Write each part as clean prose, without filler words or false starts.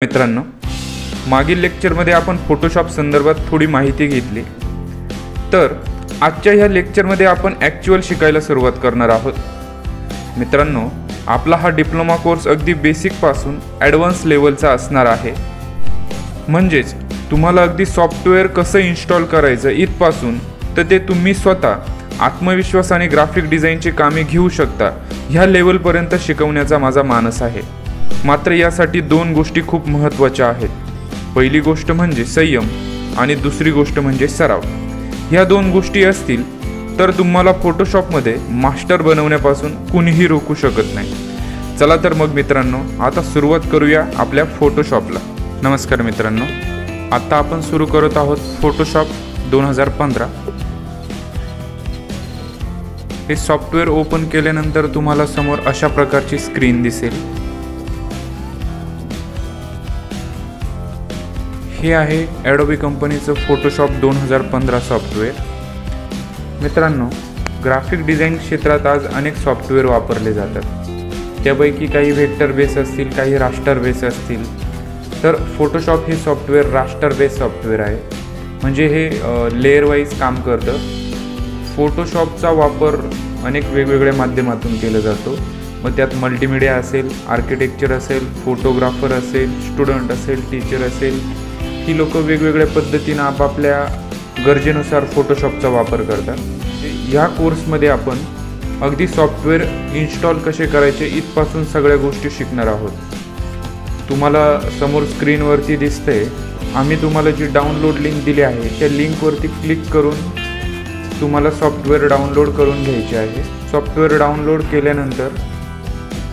मित्रांनो, मागील लेक्चरमध्ये आपण फोटोशॉप संदर्भात थोडी माहिती घेतली। तर आजच्या ह्या लेक्चरमध्ये आपण ॲक्च्युअल शिकायला सुरुवात करणार आहोत। मित्रांनो, आपला हा डिप्लोमा कोर्स अगदी बेसिक पासून ॲडव्हान्स लेवलचा असणार आहे। म्हणजेच तुम्हाला अगदी सॉफ्टवेअर कसं इन्स्टॉल करायचं इथपासून तर ते तुम्ही स्वतः आत्मविश्वास आणि ग्राफिक डिझाईनची कामे घेऊ शकता ह्या लेवलपर्यंत शिकवण्याचा माझा मानस आहे। मात्र यासाठी दोन गोष्टी खूप महत्त्वाच्या आहेत। पहिली गोष्ट म्हणजे संयम आणि दुसरी गोष्ट म्हणजे सराव। ह्या दोन गोष्टी असतील तर तुम्हाला फोटोशॉपमध्ये मास्टर बनवण्यापासून कुणीही रोखू शकत नाही। चला तर मग मित्रांनो, आता सुरुवात करूया आपल्या फोटोशॉपला। नमस्कार मित्रांनो, आता आपण सुरू करत आहोत फोटोशॉप 2015। हे सॉफ्टवेअर ओपन केल्यानंतर तुम्हाला समोर अशा प्रकारची स्क्रीन दिसेल। हे आहे ॲडोबी कंपनीचं फोटोशॉप 2015 सॉफ्टवेअर। मित्रांनो, ग्राफिक डिझाईन क्षेत्रात आज अनेक सॉफ्टवेअर वापरले जातात। त्यापैकी काही व्हेक्टर बेस असतील, काही रास्टर बेस असतील। तर फोटोशॉप हे सॉफ्टवेअर रास्टर बेस सॉफ्टवेअर आहे, म्हणजे हे लेअर वाईज काम करतं। फोटोशॉपचा वापर अनेक वेगवेगळ्या माध्यमातून केला जातो। मग त्यात मल्टीमीडिया असेल, आर्किटेक्चर असेल, फोटोग्राफर असेल, स्टुडंट असेल, टीचर असेल, ही लोक वेगवेगळ्या पद्धतीनं आपापल्या गरजेनुसार फोटोशॉपचा वापर करतात। ह्या कोर्समध्ये आपण अगदी सॉफ्टवेअर इन्स्टॉल कसे करायचे इथपासून सगळ्या गोष्टी शिकणार आहोत। तुम्हाला समोर स्क्रीनवरती दिसतंय, आम्ही तुम्हाला जी डाउनलोड लिंक दिली आहे त्या लिंकवरती क्लिक करून तुम्हाला सॉफ्टवेअर डाउनलोड करून घ्यायचे आहे। सॉफ्टवेअर डाउनलोड केल्यानंतर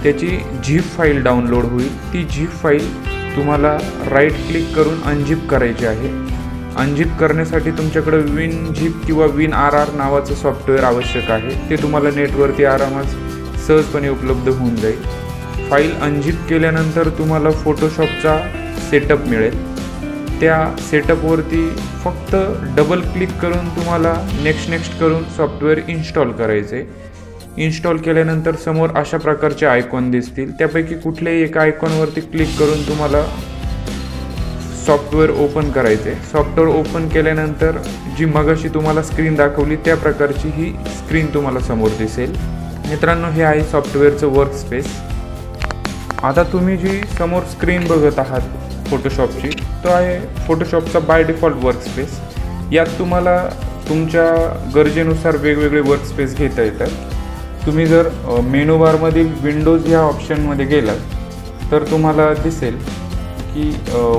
त्याची झिप फाईल डाउनलोड होईल। ती झिप फाईल तुम्हाला राईट क्लिक करून अनझिप करायची आहे। अनझिप करण्यासाठी तुमच्याकडे WinZip किंवा WinRR नावाचं सॉफ्टवेअर आवश्यक आहे। ते तुम्हाला नेटवरती आरामात सहजपणे उपलब्ध होऊन जाईल। फाईल अनझिप केल्यानंतर तुम्हाला फोटोशॉपचा सेटअप मिळेल। त्या सेटअपवरती फक्त डबल क्लिक करून तुम्हाला नेक्स्ट करून सॉफ्टवेअर इन्स्टॉल करायचे। इन्स्टॉल केल्यानंतर समोर अशा प्रकारचे आयकॉन दिसतील। त्यापैकी कुठल्याही एका आयकॉनवरती क्लिक करून तुम्हाला सॉफ्टवेअर ओपन करायचे। सॉफ्टवेअर ओपन केल्यानंतर जी मगाशी तुम्हाला स्क्रीन दाखवली त्या प्रकारची ही स्क्रीन तुम्हाला समोर दिसेल। मित्रांनो, हे आहे सॉफ्टवेअरचं वर्कस्पेस। आता तुम्ही जी समोर स्क्रीन बघत आहात फोटोशॉपची, तो आहे फोटोशॉपचा बाय डिफॉल्ट वर्कस्पेस। यात तुम्हाला तुमच्या गरजेनुसार वेगवेगळे वर्कस्पेस घेता येतात। तुम्ही जर मेनू बारमधील विंडोज ह्या ऑप्शनमध्ये गेलात तर तुम्हाला दिसेल की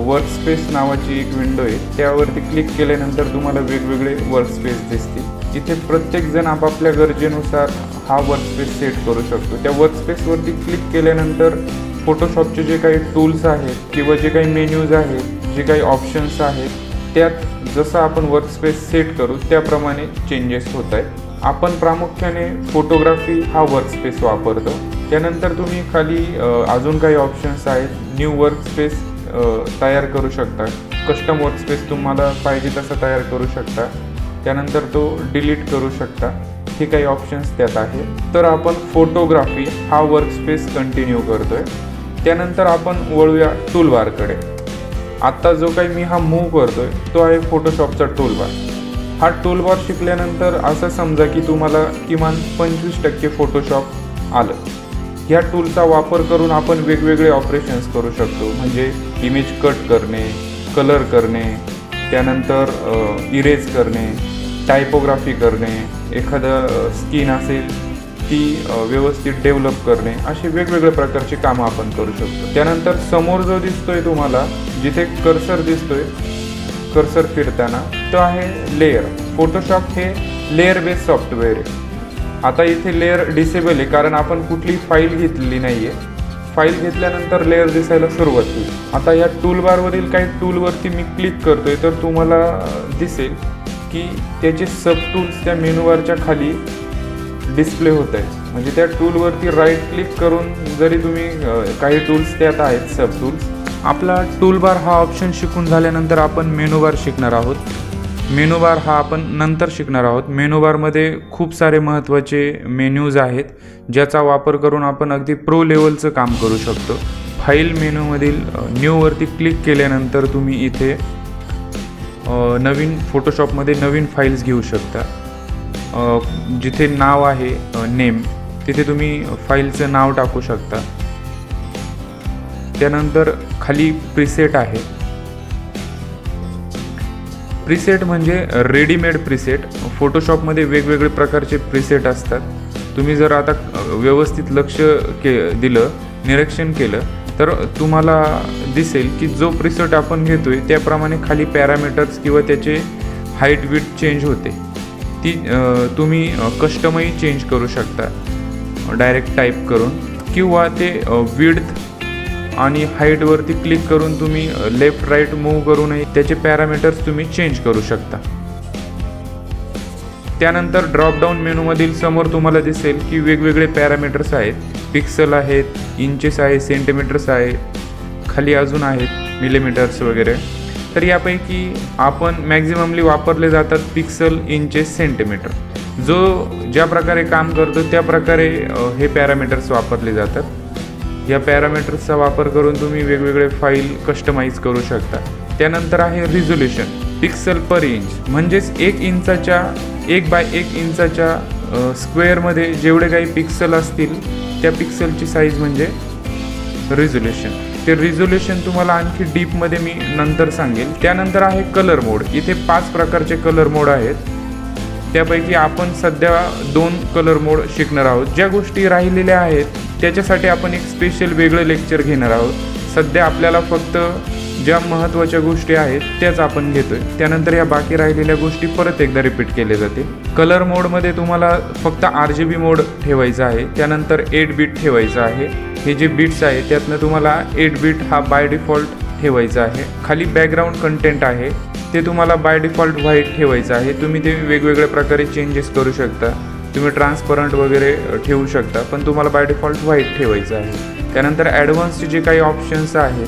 वर्कस्पेस नावाची एक विंडो आहे। त्यावरती क्लिक केल्यानंतर तुम्हाला वेगवेगळे वर्कस्पेस दिसतील। इथे प्रत्येकजण आपापल्या गरजेनुसार हा वर्कस्पेस सेट करू शकतो। त्या वर्कस्पेसवरती क्लिक केल्यानंतर फोटोशॉपचे जे काही टूल्स आहेत किंवा जे काही मेन्यूज आहेत, जे काही ऑप्शन्स आहेत, त्यात जसं आपण वर्कस्पेस सेट करू त्याप्रमाणे चेंजेस होत आहेत। आपण प्रामुख्याने फोटोग्राफी हा वर्कस्पेस वापरतो। त्यानंतर तुम्ही खाली अजून काही ऑप्शन्स आहेत। न्यू वर्कस्पेस तयार करू शकता, कस्टम वर्कस्पेस तुम्हाला पाहिजे तसा तयार करू शकता, त्यानंतर तो डिलीट करू शकता। हे काही ऑप्शन्स त्यात आहे। तर आपण फोटोग्राफी हा वर्कस्पेस कंटिन्यू करतोय। त्यानंतर आपण वळूया टूलबारकडे। आत्ता जो काही मी हा मूव्ह करतोय तो आहे फोटोशॉपचा टूलबार। हा टूलबार शिकल्यानंतर असं समजा की तुम्हाला किमान 25% फोटोशॉप आलं। ह्या टूलचा वापर करून आपण वेगवेगळे ऑपरेशन्स करू शकतो, म्हणजे इमेज कट करणे, कलर करणे, त्यानंतर इरेज करणे, टायपोग्राफी करणे, एखादं स्किन असेल ती व्यवस्थित डेव्हलप करणे, असे वेगवेगळ्या प्रकारची कामं आपण करू शकतो। त्यानंतर समोर जो दिसतोय तुम्हाला, जिथे कर्सर दिसतोय, कर्सर फिरताना, तो आहे लेअर। फोटोशॉप हे लेअर बेस सॉफ्टवेअर आहे। आता इथे लेअर डिसेबल आहे कारण आपण कुठलीही फाईल घेतलेली नाही आहे। फाईल घेतल्यानंतर लेअर दिसायला सुरुवात होईल। आता या टूलबारवरील काही टूलवरती मी क्लिक करतोय तर तुम्हाला दिसेल की त्याचे सब टूल्स त्या मेनूबारच्या खाली डिस्प्ले होत आहेत। म्हणजे त्या टूलवरती राईट क्लिक करून जरी तुम्ही काही टूल्स त्यात आहेत सब टूल्स। आपला टूलबार हा ऑप्शन शिकून झाल्यानंतर आपण मेनूबार शिकणार आहोत। मेनूबार हा आपण नंतर शिकणार आहोत। मेनूबारमध्ये खूप सारे महत्त्वाचे मेन्यूज आहेत ज्याचा वापर करून आपण अगदी प्रो लेवलचं काम करू शकतो। फाईल मेनूमधील न्यूवरती क्लिक केल्यानंतर तुम्ही इथे नवीन फोटोशॉपमध्ये नवीन फाईल्स घेऊ शकता. जिथे नाव आहे नेम, तिथे तुम्ही फाईलचं नाव टाकू शकता. त्यानंतर खाली प्रीसेट आहे. प्रीसेट म्हणजे रेडीमेड प्रीसेट. फोटोशॉपमध्ये वेगवेगळे प्रकारचे प्रीसेट असतात. तुम्ही जर आता व्यवस्थित लक्ष दिलं, निरीक्षण केलं, तर तुम्हाला दिसेल की जो प्रीसेट आपण घेतोय त्याप्रमाणे खाली पॅरामीटर्स किंवा त्याचे हाईट विड्थ चेंज होते. ती तुम्ही कस्टमही चेंज करू शकता डायरेक्ट टाईप करून, किंवा ते विड्थ आणि हाईटवरती क्लिक करून तुम्ही लेफ्ट राईट मूव्ह करूनही त्याचे पॅरामीटर्स तुम्ही चेंज करू शकता. त्यानंतर ड्रॉपडाऊन मेनूमधील समोर तुम्हाला दिसेल की वेगवेगळे पॅरामीटर्स आहेत. पिक्सल आहेत, इंचेस आहे, सेंटीमीटर्स आहे, खाली अजून आहेत मिलीमीटर्स वगैरे. तर यापैकी आपण मॅक्झिममली वापरले जातात पिक्सल, इंचेस, सेंटीमीटर. जो ज्या प्रकारे काम करतो त्या प्रकारे हे पॅरामीटर्स वापरले जातात. या पॅरामीटर्सचा वापर करून तुम्ही वेगवेगळे फाईल कस्टमाइज करू शकता. त्यानंतर आहे रिझोल्युशन. पिक्सल पर इंच म्हणजेच 1 बाय 1 इंचाच्या स्क्वेअरमध्ये जेवढे काही पिक्सल असतील त्या पिक्सलची साईज म्हणजे रिझोल्युशन. ते रिझोल्युशन तुम्हाला आणखी डीपमध्ये मी नंतर सांगेल. त्यानंतर आहे कलर मोड. इथे 5 प्रकारचे कलर मोड आहेत. त्यापैकी आपण सध्या 2 कलर मोड शिकणार आहोत. ज्या गोष्टी राहिलेल्या आहेत त्याच्यासाठी आपण एक स्पेशल वेगळं लेक्चर घेणार आहोत. सध्या आपल्याला फक्त ज्या महत्त्वाच्या गोष्टी आहेत त्याच आपण घेतोय. त्यानंतर या बाकी राहिलेल्या गोष्टी परत एकदा रिपीट केले जाते. कलर मोडमध्ये तुम्हाला फक्त RGB मोड ठेवायचा आहे. त्यानंतर 8 बीट ठेवायचं आहे. हे जे बीट्स आहे त्यातनं तुम्हाला 8 बीट हा बाय डिफॉल्ट ठेवायचा आहे. खाली बॅकग्राऊंड कंटेंट आहे ते तुम्हाला बाय डिफॉल्ट व्हाईट ठेवायचं आहे. तुम्ही ते वेगवेगळ्या प्रकारे चेंजेस करू शकता. तुम्ही ट्रान्सपरंट वगैरे ठेवू शकता, पण तुम्हाला बाय डिफॉल्ट व्हाईट ठेवायचं आहे. त्यानंतर ॲडव्हान्सचे जे काही ऑप्शन्स आहेत,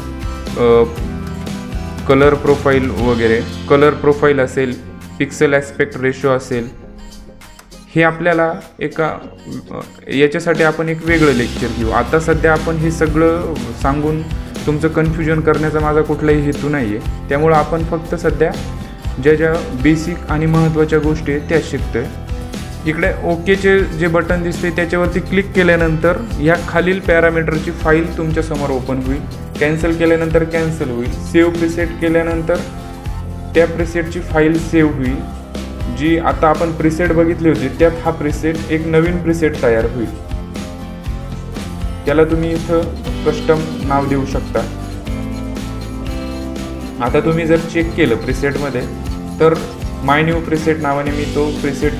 कलर प्रोफाईल वगैरे, कलर प्रोफाईल असेल, पिक्सल ॲस्पेक्ट रेशो असेल, हे आपल्याला याच्यासाठी आपण एक वेगळं लेक्चर घेऊ. आता सध्या आपण हे सगळं सांगून तुमचं कन्फ्युजन करण्याचा माझा कुठलाही हेतू नाही आहे. त्यामुळं आपण फक्त सध्या ज्या बेसिक आणि महत्त्वाच्या गोष्टी आहेत त्या शिकतोय. इकडे ओकेचे जे बटन दिसते त्याच्यावरती क्लिक केल्यानंतर ह्या खालील पॅरामीटरची फाईल तुमच्यासमोर ओपन होईल. कॅन्सल केल्यानंतर कॅन्सल होईल. सेव्ह प्रीसेट केल्यानंतर त्या प्रीसेटची फाईल सेव्ह होईल. जी आता आपण प्रीसेट बघितली होती त्यात हा प्रीसेट एक नवीन प्रीसेट तयार होईल. त्याला तुम्ही इथं कस्टम नाव देऊ शकता. आता तुम्ही जर चेक केलं प्रीसेटमध्ये तर माय न्यू प्रीसेट नावाने मी तो प्रीसेट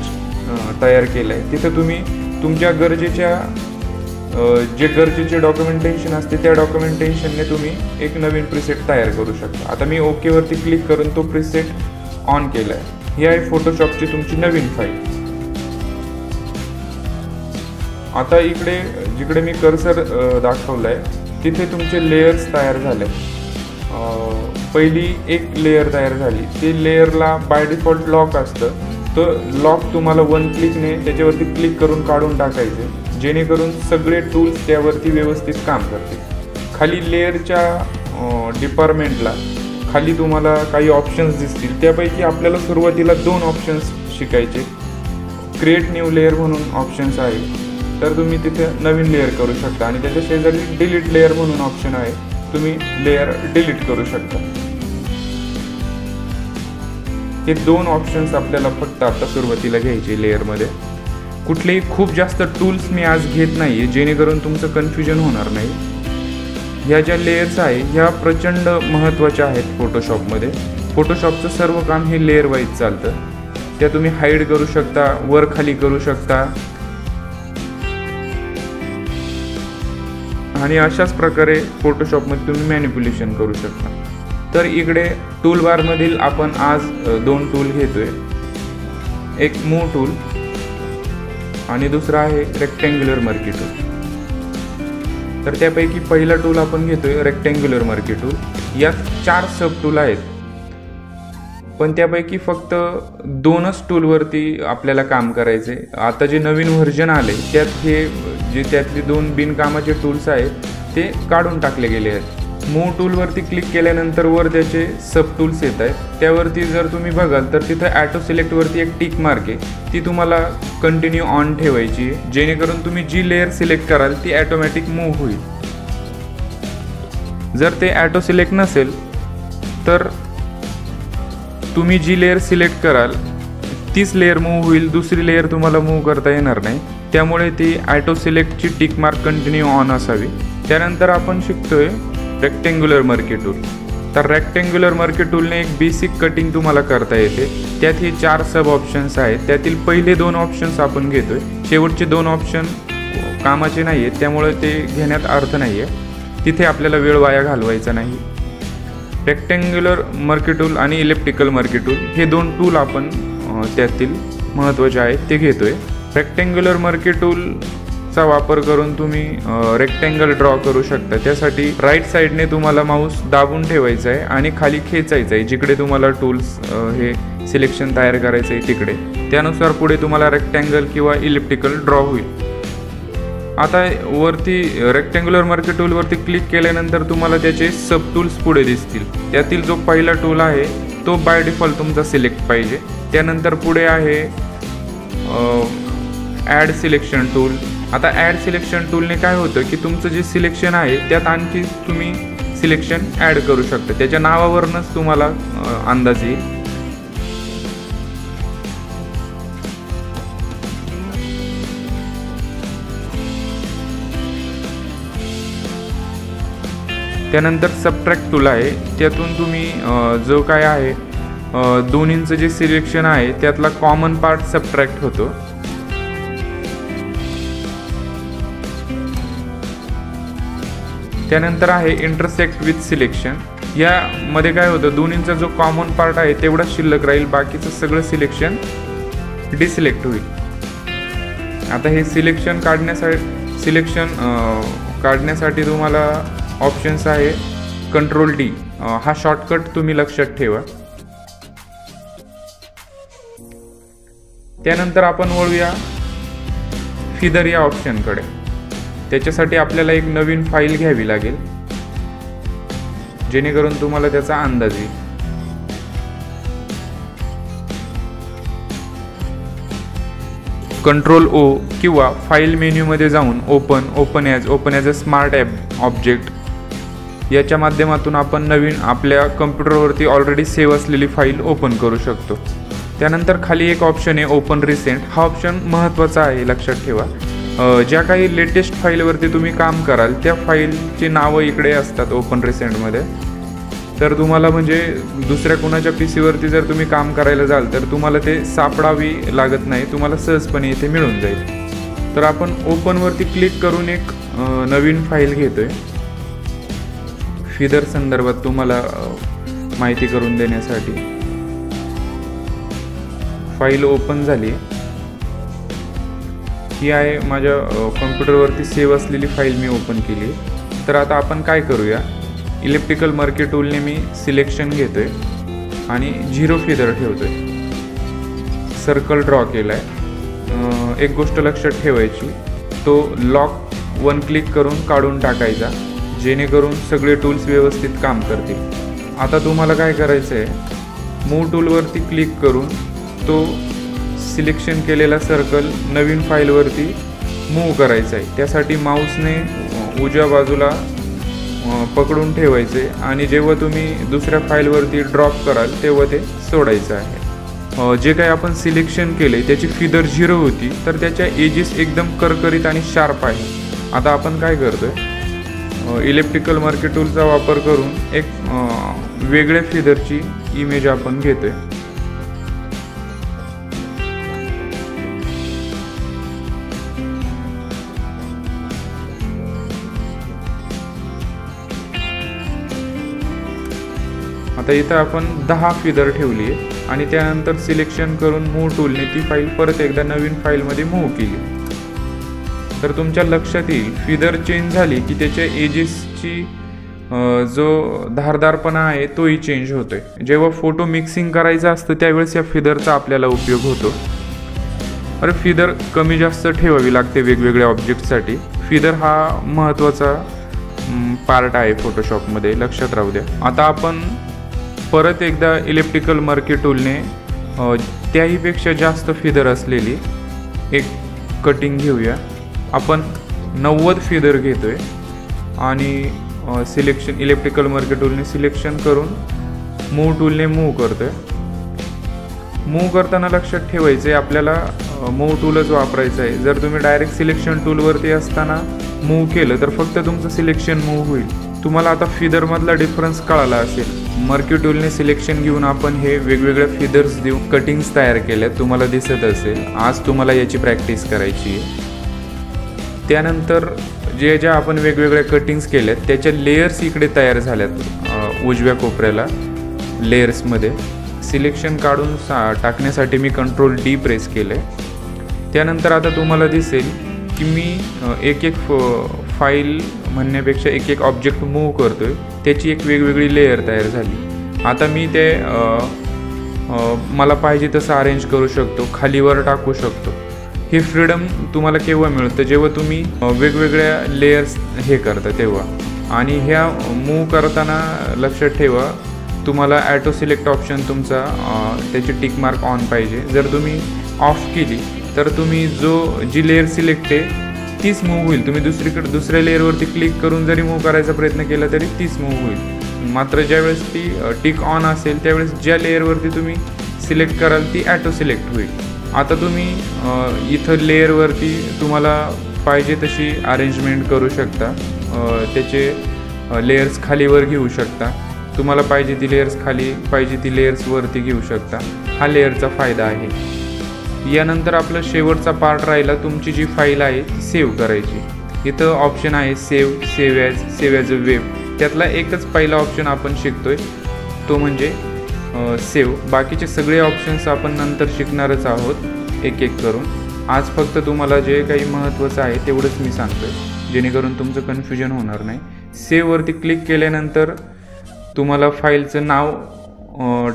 तयार केला आहे. तिथं तुम्ही तुमच्या जे गरजेचे डॉक्युमेंटेशन असते त्या डॉक्युमेंटेशनने तुम्ही एक नवीन प्रीसेट तयार करू शकता. आता मी ओकेवरती क्लिक करून तो प्रीसेट ऑन केला आहे. ही आहे फोटोशॉपची तुमची नवीन फाईल. आता इकडे जिकडे मी कर्सर दाखवलं आहे तिथे तुमचे लेयर्स तयार झाले. पहिली एक लेयर तयार झाली. ते लेयरला बाय डिफॉल्ट लॉक असतं. तो लॉक तुम्हाला 1 क्लिकने त्याच्यावरती क्लिक करून काढून टाकायचे, जेणेकरून सगळे टूल्स त्यावरती व्यवस्थित काम करतील. खाली लेअरच्या डिपार्टमेंटला खाली तुम्हाला काही ऑप्शन्स दिसतील. त्यापैकी आपल्याला सुरुवातीला 2 ऑप्शन्स शिकायचे. क्रिएट न्यू लेअर म्हणून ऑप्शन्स आहे, तर तुम्ही तिथे नवीन लेअर करू शकता. आणि त्याच्या शेजारी डिलीट लेअर म्हणून ऑप्शन आहे, तुम्ही लेअर डिलीट करू शकता. हे 2 ऑप्शन्स आपल्याला फक्त आता सुरुवातीला घ्यायचे लेअरमध्ये. कुठलेही खूप जास्त टूल्स मी आज घेत नाही आहे, जेणेकरून तुमचं कन्फ्युजन होणार नाही. ह्या ज्या लेयर्स आहे ह्या प्रचंड महत्त्वाच्या आहेत फोटोशॉपमध्ये. फोटोशॉपचं सर्व काम हे लेअर वाईज चालतं. त्या तुम्ही हाईड करू शकता, वर खाली करू शकता, आणि अशाच प्रकारे फोटोशॉपमध्ये तुम्ही मॅनिप्युलेशन करू शकता. तर इकडे टूल बारमधील आपण आज 2 टूल घेतोय. एक मूव्ह टूल आणि दुसरा आहे रेक्टँग्युलर मर्की टूल. तर त्यापैकी पहिला टूल आपण घेतोय रेक्टँग्युलर मर्की टूल. यात 4 सब टूल आहेत, पण त्यापैकी फक्त 2च टूलवरती आपल्याला काम करायचे. आता जे नवीन व्हर्जन आले त्यात हे जे त्यातले 2 बिनकामाचे टूल्स आहेत ते काढून टाकले गेले आहेत. मूव्ह टूलवरती क्लिक केल्यानंतर वर त्याचे सब टूल्स येत आहेत. त्यावरती जर तुम्ही बघाल तर तिथं ॲटो सिलेक्टवरती एक टिक मार्क आहे, ती तुम्हाला कंटिन्यू ऑन ठेवायची आहे, जेणेकरून तुम्ही जी लेअर सिलेक्ट कराल ती ॲटोमॅटिक मूव्ह होईल. जर ते ॲटो सिलेक्ट नसेल तर तुम्ही जी लेअर सिलेक्ट कराल तीच लेअर मूव्ह होईल, दुसरी लेअर तुम्हाला मूव्ह करता येणार नाही. त्यामुळे ती ॲटो सिलेक्टची टिक मार्क कंटिन्यू ऑन असावी. त्यानंतर आपण शिकतोय रेक्टेंग्युलर मर्की टूल. तर रेक्टेंग्युलर मर्की टूलने एक बेसिक कटिंग तुम्हाला करता येते. त्यात हे 4 सब ऑप्शन्स आहेत. त्यातील पहिले 2 ऑप्शन्स आपण घेतोय, शेवटचे 2 ऑप्शन कामाचे नाही आहेत, त्यामुळे ते घेण्यात अर्थ नाही आहे. तिथे आपल्याला वेळ वाया घालवायचा नाही. रेक्टेंग्युलर मर्की टूल आणि इलिप्टिकल मर्की टूल हे 2 टूल आपण त्यातील महत्त्वाचे आहेत ते घेतोय. रेक्टेंग्युलर मर्की टूलचा वापर करून तुम्ही रेक्टेंगल ड्रॉ करू शकता. त्यासाठी राईट साईडने तुम्हाला माऊस दाबून ठेवायचा आहे आणि खाली खेचायचं आहे, जिकडे तुम्हाला टूल्स हे सिलेक्शन तयार करायचं आहे तिकडे. त्यानुसार पुढे तुम्हाला रेक्टेंगल किंवा इलिप्टिकल ड्रॉ होईल. आता वरती रेक्टेंग्युलर मर्की टूलवरती क्लिक केल्यानंतर तुम्हाला त्याचे सब टूल्स पुढे दिसतील. त्यातील जो पहिला टूल आहे तो बाय डिफॉल्ट तुमचा सिलेक्ट पाहिजे. त्यानंतर पुढे आहे ॲड सिलेक्शन टूल. आता ॲड सिलेक्शन टूलने काय होतं की तुमचं जे सिलेक्शन आहे त्यात आणखी तुम्ही सिलेक्शन ॲड करू शकता. त्याच्या नावावरूनच तुम्हाला अंदाज येईल. त्यानंतर सबट्रॅक्ट टूल आहे. त्यातून तुम्ही जो काय आहे दोन्हींचं जे सिलेक्शन आहे त्यातला कॉमन पार्ट सबट्रॅक्ट होतो. त्यानंतर आहे इंटरसेक्ट विथ सिलेक्शन. यामध्ये काय होतं, दोन्हींचा जो कॉमन पार्ट आहे तेवढा शिल्लक राहील, बाकीचं सगळं सिलेक्शन डिसिलेक्ट होईल. आता हे सिलेक्शन काढण्यासाठी तुम्हाला ऑप्शन्स आहे कंट्रोल D. हा शॉर्टकट तुम्ही लक्षात ठेवा. त्यानंतर आपण वळूया फिदर या ऑप्शनकडे. त्याच्यासाठी आपल्याला एक नवीन फाईल घ्यावी लागेल, जेणेकरून तुम्हाला त्याचा अंदाज येईल. कंट्रोल O किंवा फाईल मेन्यूमध्ये जाऊन open as a smart app object याच्या माध्यमातून आपण नवीन आपल्या कम्प्युटरवरती ऑलरेडी सेव्ह असलेली फाईल ओपन करू शकतो. त्यानंतर खाली एक ऑप्शन आहे ओपन रिसेंट. हा ऑप्शन महत्त्वाचा आहे, लक्षात ठेवा. ज्या काही लेटेस्ट फाईलवरती तुम्ही काम कराल त्या फाईलची नावं इकडे असतात ओपन रिसेंटमध्ये. तर तुम्हाला म्हणजे दुसऱ्या कोणाच्या PCवरती जर तुम्ही काम करायला जाल तर तुम्हाला ते सापडावी लागत नाही, तुम्हाला सहजपणे इथे मिळून जाईल. तर आपण ओपनवरती क्लिक करून एक नवीन फाईल घेतोय फिदर संदर्भात तुम्हाला माहिती करून देण्यासाठी. फाईल ओपन झाली. ही आहे माझ्या कॉम्प्युटरवरती सेव्ह असलेली फाईल मी ओपन केली. तर आता आपण काय करूया, इलिप्टिकल मर्की टूलने मी सिलेक्शन घेतोय आणि 0 फिदर ठेवतोय. सर्कल ड्रॉ केला आहे. एक गोष्ट लक्षात ठेवायची, तो लॉक 1 क्लिक करून काढून टाकायचा, जेणेकरून सगळे टूल्स व्यवस्थित काम करतील. आता तुम्हाला काय करायचं आहे, मूव्ह टूलवरती क्लिक करून तो सिलेक्शन केलेला सर्कल नवीन फाईलवरती मूव्ह करायचा आहे. त्यासाठी माऊसने उजव्या बाजूला पकडून ठेवायचे आणि जेव्हा तुम्ही दुसऱ्या फाईलवरती ड्रॉप कराल तेव्हा ते सोडायचं आहे. जे काही आपण सिलेक्शन केले त्याची फिदर 0 होती, तर त्याच्या एजेस एकदम करकरीत आणि शार्प आहे. आता आपण काय करतोय, इलिप्टिकल मर्की टूलचा वापर करून एक वेगळ्या फिदरची इमेज आपण घेतोय. आता इथं आपण 10 फिदर ठेवली आहे आणि त्यानंतर सिलेक्शन करून मूव्ह टूलने ती फाईल परत एकदा नवीन फाईलमध्ये मूव्ह केली. तर तुमच्या लक्षात येईल फिदर चेंज झाली की त्याच्या एजेसची जो धारदारपणा आहे तोही चेंज होतोय. जेव्हा फोटो मिक्सिंग करायचं असतं त्यावेळेस या फिदरचा आपल्याला उपयोग होतो. अरे फिदर कमी जास्त ठेवावी लागते वेगवेगळ्या ऑब्जेक्टसाठी. फिदर हा महत्त्वाचा पार्ट आहे फोटोशॉपमध्ये, लक्षात राहू द्या. आता आपण परत एकदा इलेक्ट्रिकल मर्की टूलने त्याहीपेक्षा जास्त फिदर असलेली एक कटिंग घेऊया. आपण 90 फिदर घेतोय आणि सिलेक्शन इलेक्ट्रिकल मर्की टूलने सिलेक्शन करून मूव्ह टूलने मूव्ह करतोय. मूव्ह करताना लक्षात ठेवायचं आहे आपल्याला मूव्ह टूलच वापरायचं आहे. जर तुम्ही डायरेक्ट सिलेक्शन टूलवरती असताना मूव्ह केलं तर फक्त तुमचं सिलेक्शन मूव्ह होईल. तुम्हाला आता फिदरमधला डिफरन्स कळाला असेल. मर्की टूलने सिलेक्शन घेऊन आपण हे वेगवेगळ्या फिदर्स देऊन कटिंग्स तयार केल्या, तुम्हाला दिसत असेल. आज तुम्हाला याची प्रॅक्टिस करायची आहे. त्यानंतर ज्या आपण वेगवेगळ्या कटिंग्स केल्यात त्याच्या लेयर्स इकडे तयार झाल्यात उजव्या कोपऱ्याला लेयर्समध्ये. सिलेक्शन काढून टाकण्यासाठी मी कंट्रोल D प्रेस केलं आहे. त्यानंतर आता तुम्हाला दिसेल की मी एक एक फाईल म्हणण्यापेक्षा एक एक ऑब्जेक्ट मूव्ह करतो आहे. त्याची एक वेगवेगळी लेयर तयार झाली. आता मी ते मला पाहिजे तसं अरेंज करू शकतो, खालीवर टाकू शकतो. हे फ्रीडम तुम्हाला केव्हा मिळतं, जेव्हा तुम्ही वेगवेगळ्या लेयर्स हे करता तेव्हा. आणि ह्या मूव्ह करताना लक्षात ठेवा तुम्हाला ॲटो सिलेक्ट ऑप्शन तुमचा त्याची टिक मार्क ऑन पाहिजे. जर तुम्ही ऑफ केली तर तुम्ही जी लेअर सिलेक्ट आहे तीच मूव्ह होईल. तुम्ही दुसऱ्या लेअरवरती क्लिक करून जरी मूव्ह करायचा प्रयत्न केला तरी तीच मूव्ह होईल. मात्र ज्यावेळेस ती टिक ऑन असेल त्यावेळेस ज्या लेअरवरती तुम्ही सिलेक्ट कराल ती ॲटो सिलेक्ट होईल. आता तुम्ही इथं लेअरवरती तुम्हाला पाहिजे तशी अरेंजमेंट करू शकता. त्याचे लेयर्स खालीवर घेऊ शकता. तुम्हाला पाहिजे ती लेयर्स खाली, पाहिजे ती लेयर्स वरती घेऊ शकता. हा लेअरचा फायदा आहे. यानंतर आपलं शेवटचा पार्ट राहिला, तुमची जी फाईल आहे ती सेव्ह करायची. इथं ऑप्शन आहे सेव्ह ॲज अ वेब. त्यातला एकच पहिला ऑप्शन आपण शिकतोय, तो म्हणजे सेव्ह. बाकीचे सगळे ऑप्शन्स आपण नंतर शिकणारच आहोत एक एक करून. आज फक्त तुम्हाला जे काही महत्त्वाचं आहे तेवढंच मी सांगतोय, जेणेकरून तुमचं कन्फ्युजन होणार नाही. सेव्हवरती क्लिक केल्यानंतर तुम्हाला फाईलचं नाव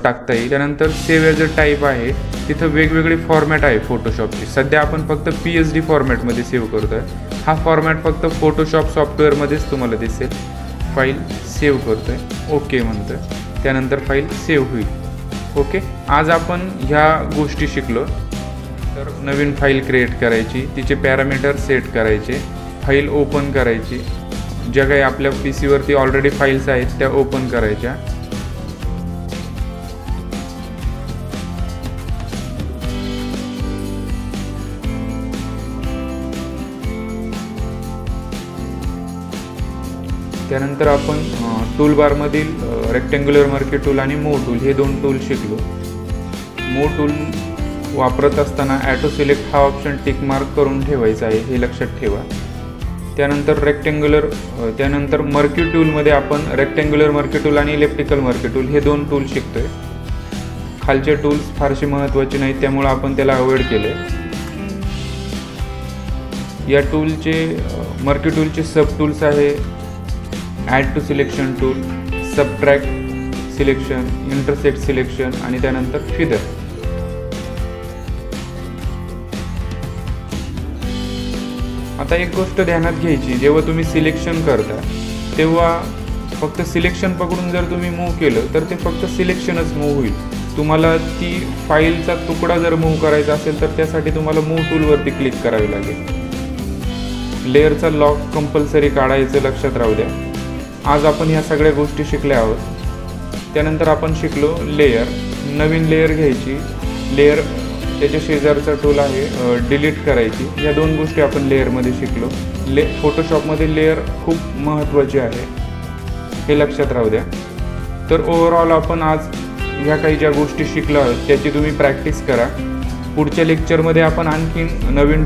टाकता येईल. त्यानंतर सेव्ह ॲज अ टाईप आहे, तिथं वेगवेगळे फॉर्मॅट आहे फोटोशॉपचे. सध्या आपण फक्त PSD फॉर्मॅटमध्ये सेव्ह करतो आहे. हा फॉर्मॅट फक्त फोटोशॉप सॉफ्टवेअरमध्येच तुम्हाला दिसेल. फाईल सेव्ह करतो आहे, ओके म्हणतो आहे. त्यानंतर फाईल सेव्ह होईल. ओके, आज आपण ह्या गोष्टी शिकलो. तर नवीन फाईल क्रिएट करायची, तिचे पॅरामीटर सेट करायचे, फाईल ओपन करायची. ज्या काही आपल्या PC वरती ऑलरेडी फाईल्स आहेत त्या ओपन करायच्या. त्यानंतर आपण टूलबारमधील रेक्टँग्युलर मर्की टूल आणि मूव्ह टूल हे दोन टूल शिकलो. मूव्ह टूल वापरत असताना ॲटो सिलेक्ट हा ऑप्शन टिक मार्क करून ठेवायचा आहे, हे लक्षात ठेवा. त्यानंतर मर्की टूलमध्ये आपण रेक्टँग्युलर मर्की टूल आणि इलेक्ट्रिकल मर्की टूल हे दोन टूल शिकतोय. खालचे टूल्स फारसे महत्त्वाचे नाहीत त्यामुळे आपण त्याला अवॉइड केले. या टूलचे मर्की टूलचे सब टूल्स आहे add to selection tool, subtract selection, intersect selection आणि त्यानंतर फिदर. आता एक गोष्ट ध्यानात घ्यायची, जेव्हा तुम्ही सिलेक्शन करता तेव्हा फक्त सिलेक्शन पकडून जर तुम्ही मूव्ह केलं तर ते फक्त सिलेक्शनच मूव्ह होईल. तुम्हाला ती फाईलचा तुकडा जर मूव्ह करायचा असेल तर त्यासाठी तुम्हाला मूव्ह टूलवरती क्लिक करावे लागेल. लेअरचा लॉक कंपल्सरी काढायचं, लक्षात राहू द्या. आज आपण ह्या सगळ्या गोष्टी शिकल्या आहोत. त्यानंतर आपण शिकलो लेयर. नवीन लेयर घ्यायची, लेयर त्याच्या शेजारचा टूल आहे डिलीट करायची. या दोन गोष्टी आपण लेअरमध्ये शिकलो. फोटोशॉपमध्ये लेयर खूप महत्त्वाची आहे, हे लक्षात राहू द्या. तर ओव्हरऑल आपण आज ह्या काही ज्या गोष्टी शिकलो आहोत त्याची तुम्ही प्रॅक्टिस करा. पुढच्या लेक्चरमध्ये आपण आणखीन नवीन